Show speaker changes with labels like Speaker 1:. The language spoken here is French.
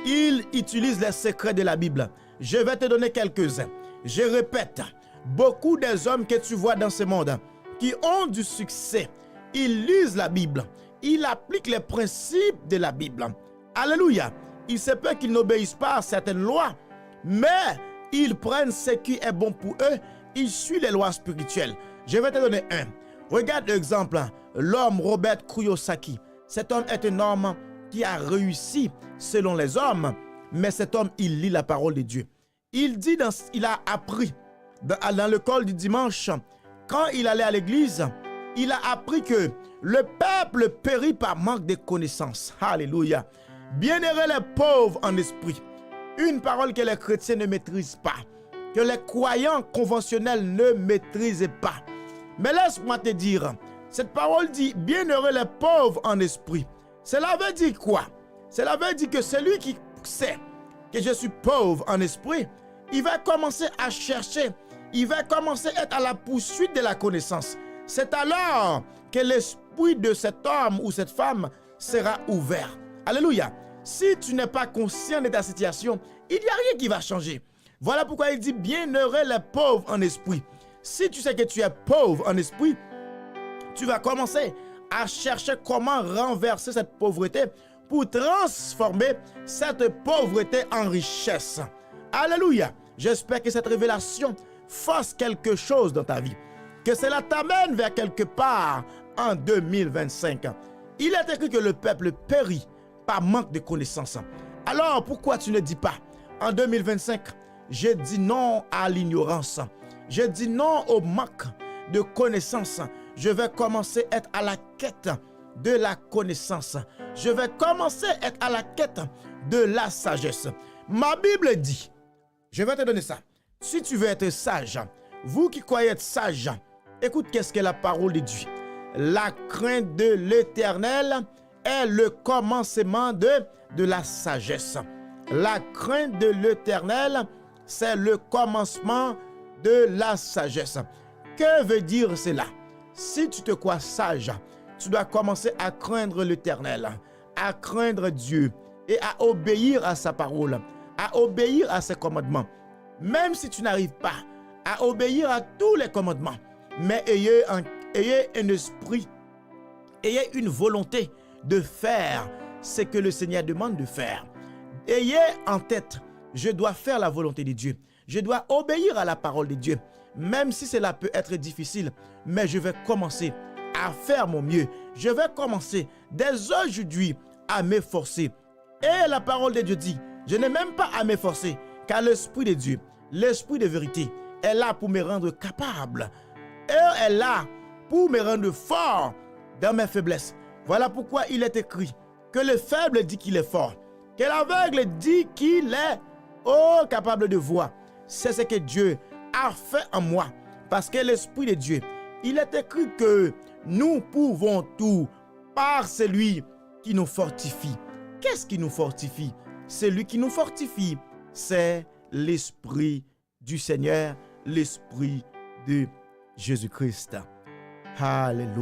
Speaker 1: il utilise les secrets de la Bible. Je vais te donner quelques-uns. Je répète, beaucoup des hommes que tu vois dans ce monde qui ont du succès, ils lisent la Bible, ils appliquent les principes de la Bible. Alléluia. Il se peut qu'ils n'obéissent pas à certaines lois, mais ils prennent ce qui est bon pour eux, ils suivent les lois spirituelles. Je vais te donner un. Regarde l'exemple, l'homme Robert Kiyosaki. Cet homme est un homme qui a réussi selon les hommes, mais cet homme, il lit la parole de Dieu. Il dit, il a appris dans l'école du dimanche, quand il allait à l'église, il a appris que le peuple périt par manque de connaissances. Alléluia. Bienheureux les pauvres en esprit. Une parole que les chrétiens ne maîtrisent pas, que les croyants conventionnels ne maîtrisent pas. Mais laisse-moi te dire, cette parole dit bienheureux les pauvres en esprit. Cela veut dire quoi? Cela veut dire que celui qui sait que je suis pauvre en esprit, il va commencer à chercher, il va commencer à être à la poursuite de la connaissance. C'est alors que l'esprit de cet homme ou cette femme sera ouvert. Alléluia. Si tu n'es pas conscient de ta situation, il n'y a rien qui va changer. Voilà pourquoi il dit bienheureux les pauvres en esprit. Si tu sais que tu es pauvre en esprit, tu vas commencer à chercher comment renverser cette pauvreté pour transformer cette pauvreté en richesse. Alléluia. J'espère que cette révélation fasse quelque chose dans ta vie. Que cela t'amène vers quelque part en 2025. Il est écrit que le peuple périt par manque de connaissances. Alors pourquoi tu ne dis pas en 2025, je dis non à l'ignorance. Je dis non au manque de connaissances. Je vais commencer à être à la quête de la connaissance. Je vais commencer à être à la quête de la sagesse. Ma Bible dit, je vais te donner ça. Si tu veux être sage, vous qui croyez être sage, écoute qu'est-ce que la parole de Dieu. La crainte de l'Éternel est le commencement de la sagesse. La crainte de l'Éternel, c'est le commencement de la sagesse. Que veut dire cela? Si tu te crois sage, tu dois commencer à craindre l'Éternel, à craindre Dieu et à obéir à sa parole, à obéir à ses commandements. Même si tu n'arrives pas à obéir à tous les commandements, mais ayez un esprit, ayez une volonté de faire ce que le Seigneur demande de faire. Ayez en tête, je dois faire la volonté de Dieu. Je dois obéir à la parole de Dieu. Même si cela peut être difficile, mais je vais commencer à faire mon mieux. Je vais commencer dès aujourd'hui à m'efforcer. Et la parole de Dieu dit, je n'ai même pas à m'efforcer, car l'Esprit de Dieu, l'Esprit de vérité, est là pour me rendre capable. Et est là pour me rendre fort dans mes faiblesses. Voilà pourquoi il est écrit que le faible dit qu'il est fort, que l'aveugle dit qu'il est capable de voir. C'est ce que Dieu a fait en moi, parce que l'Esprit de Dieu, il est écrit que nous pouvons tout par celui qui nous fortifie. Qu'est-ce qui nous fortifie? Celui qui nous fortifie, c'est l'Esprit du Seigneur, l'Esprit de Jésus-Christ. Alléluia.